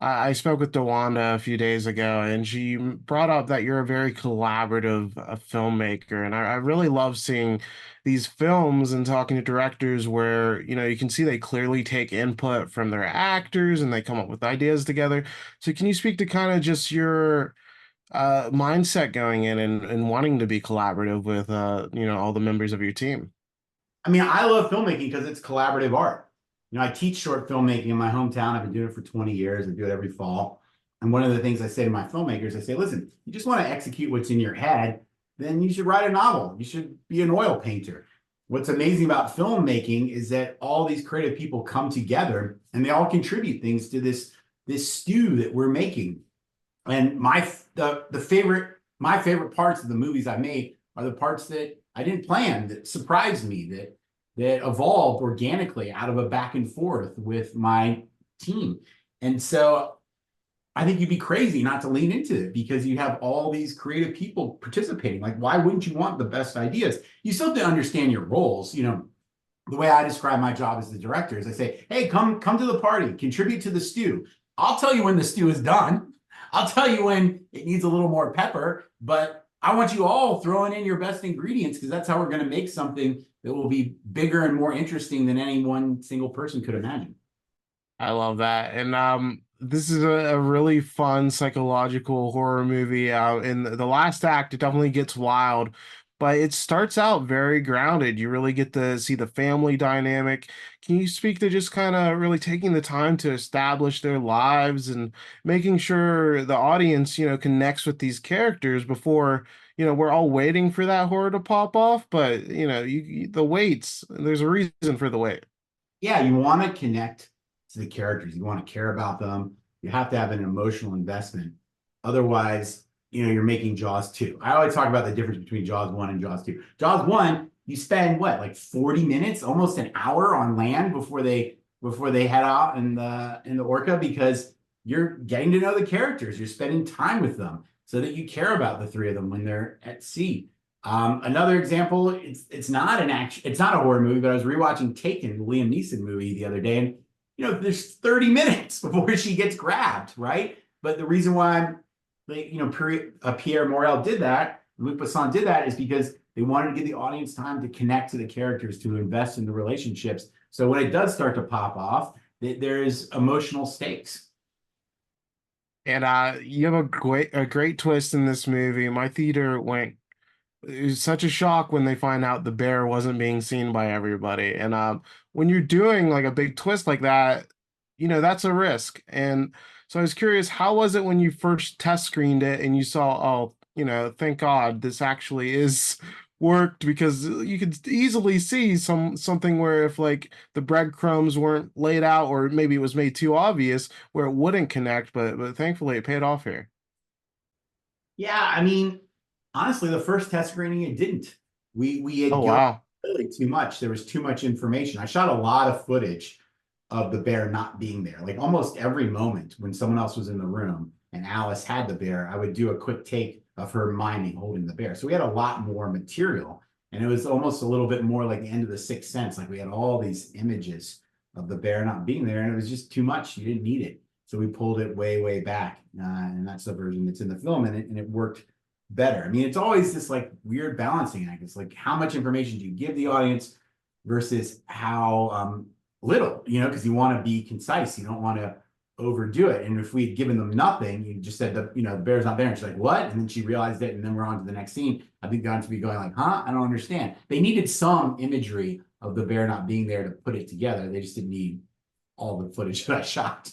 I spoke with Dewanda a few days ago, and she brought up that you're a very collaborative filmmaker, and I really love seeing these films and talking to directors where you can see they clearly take input from their actors and they come up with ideas together. So can you speak to kind of just your mindset going in and wanting to be collaborative with all the members of your team? I mean, I love filmmaking because it's collaborative art. I teach short filmmaking in my hometown. I've been doing it for 20 years. I do it every fall. And one of the things I say to my filmmakers, I say, listen, you just want to execute what's in your head, then you should write a novel. You should be an oil painter. What's amazing about filmmaking is that all these creative people come together and they all contribute things to this stew that we're making. And my favorite parts of the movies I made are the parts that I didn't plan, that surprised me, that evolved organically out of a back and forth with my team. And so I think you'd be crazy not to lean into it because you have all these creative people participating. Like, why wouldn't you want the best ideas? You still have to understand your roles. The way I describe my job as the director is I say, hey, come to the party, contribute to the stew. I'll tell you when the stew is done. I'll tell you when it needs a little more pepper, but I want you all throwing in your best ingredients because that's how we're going to make something that will be bigger and more interesting than any one single person could imagine. I love that. And this is a really fun psychological horror movie. In the last act, it definitely gets wild, but it starts out very grounded. You really get to see the family dynamic. Can you speak to just kind of really taking the time to establish their lives and making sure the audience, connects with these characters before, we're all waiting for that horror to pop off, but the waits, there's a reason for the wait. Yeah, you want to connect to the characters. You want to care about them. You have to have an emotional investment. Otherwise, you're making Jaws 2. I always talk about the difference between Jaws 1 and Jaws 2. Jaws 1, you spend what, like 40 minutes, almost an hour on land before they head out in the orca because you're getting to know the characters. You're spending time with them so that you care about the three of them when they're at sea. Another example, it's not a horror movie, but I was rewatching Taken, the Liam Neeson movie the other day, and there's 30 minutes before she gets grabbed, right? But the reason why Pierre Morel did that, Luc Besson did that, is because they wanted to give the audience time to connect to the characters, to invest in the relationships. So when it does start to pop off, there's emotional stakes. And you have a great twist in this movie. My theater went it was such a shock when they find out the bear wasn't being seen by everybody. And when you're doing like a big twist like that, that's a risk. And so I was curious, how was it when you first test screened it and you saw, oh, thank God this actually is worked because you could easily see something where if like the breadcrumbs weren't laid out or maybe it was made too obvious where it wouldn't connect, but thankfully it paid off here. Yeah, I mean, honestly, the first test screening it didn't. We Oh had gone wow. really too much. There was too much information. I shot a lot of footage of the bear not being there. Like almost every moment when someone else was in the room and Alice had the bear, I would do a quick take of her miming holding the bear. So we had a lot more material. And it was almost a little bit more like the end of The Sixth Sense. Like we had all these images of the bear not being there, and it was just too much. You didn't need it. So we pulled it way, way back. And that's the version that's in the film, and it worked better. I mean, it's always this like weird balancing act. It's like how much information do you give the audience versus how little, because you want to be concise. You don't want to overdo it. And if we had given them nothing, you just said the bear's not there. And she's like, what? And then she realized it. And then we're on to the next scene. I think going to be going like, huh? I don't understand. They needed some imagery of the bear not being there to put it together. They just didn't need all the footage that I shot.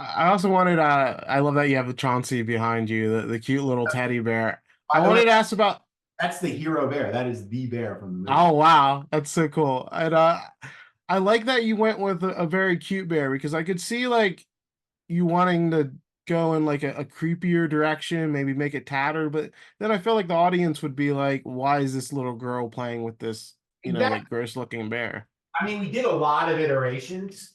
I also wanted I love that you have the Chauncey behind you, the cute little teddy bear. I By the way, wanted to ask about that's the hero bear. That is the bear from the movie. oh wow, that's so cool. And I like that you went with a very cute bear because I could see like you wanting to go in like a creepier direction, maybe make it tatter, but then I feel like the audience would be like, why is this little girl playing with this, like Exactly. gross looking bear? I mean, we did a lot of iterations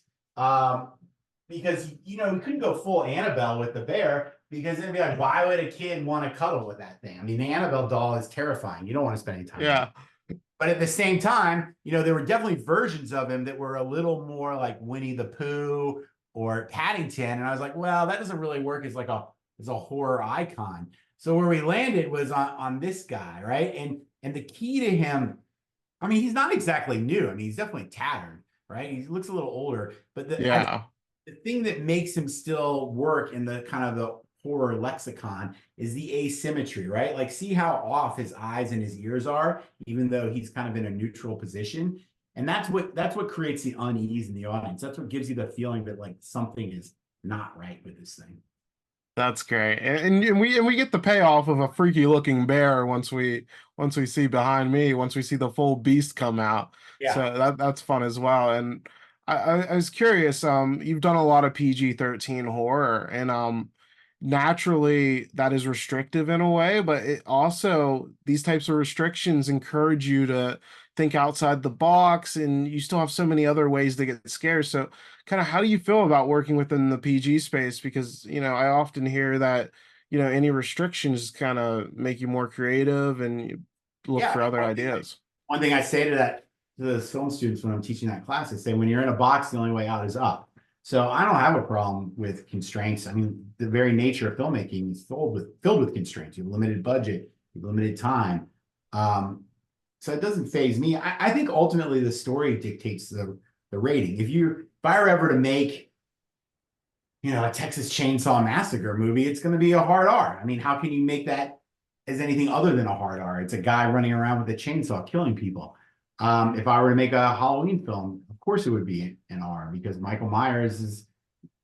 because we couldn't go full Annabelle with the bear because it'd be like, why would a kid want to cuddle with that thing? I mean, the Annabelle doll is terrifying. You don't want to spend any time with it. Yeah. But at the same time, there were definitely versions of him that were a little more like Winnie the Pooh or Paddington, and I was like, well, that doesn't really work as a horror icon. So where we landed was on this guy, right? And the key to him, I mean, he's not exactly new. I mean, he's definitely tattered, right? He looks a little older, but Yeah. the thing that makes him still work in the kind of the horror lexicon is the asymmetry, right? Like, see how off his eyes and his ears are, even though he's kind of in a neutral position. And that's what creates the unease in the audience. That's what gives you the feeling that like something is not right with this thing. That's great, and we get the payoff of a freaky looking bear once we see behind me, once we see the full beast come out. So Yeah. that's fun as well. And I was curious. You've done a lot of PG-13 horror, and naturally that is restrictive in a way, but it also these types of restrictions encourage you to think outside the box, and you still have so many other ways to get scared. So kind of how do you feel about working within the PG space? Because, I often hear that, any restrictions kind of make you more creative and you look Yeah. for other ideas. One thing I say to the film students when I'm teaching that class, I say, when you're in a box, the only way out is up. So I don't have a problem with constraints. I mean, the very nature of filmmaking is filled with constraints. You have limited budget, you have limited time. So it doesn't phase me. I think ultimately the story dictates the rating. If I were ever to make, a Texas Chainsaw Massacre movie, it's going to be a hard R. I mean, how can you make that as anything other than a hard R? It's a guy running around with a chainsaw killing people. If I were to make a Halloween film, of course it would be an R, because Michael Myers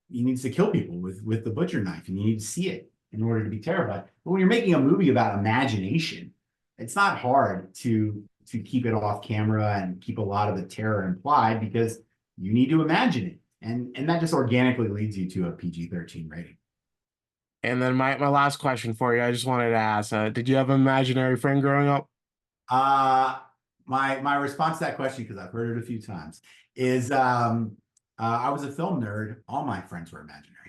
he needs to kill people with the butcher knife, and you need to see it in order to be terrified. But when you're making a movie about imagination, it's not hard to keep it off camera and keep a lot of the terror implied, because you need to imagine it. And that just organically leads you to a PG-13 rating. And then my last question for you, I just wanted to ask, did you have an imaginary friend growing up? Uh, my response to that question, because I've heard it a few times, is I was a film nerd. All my friends were imaginary.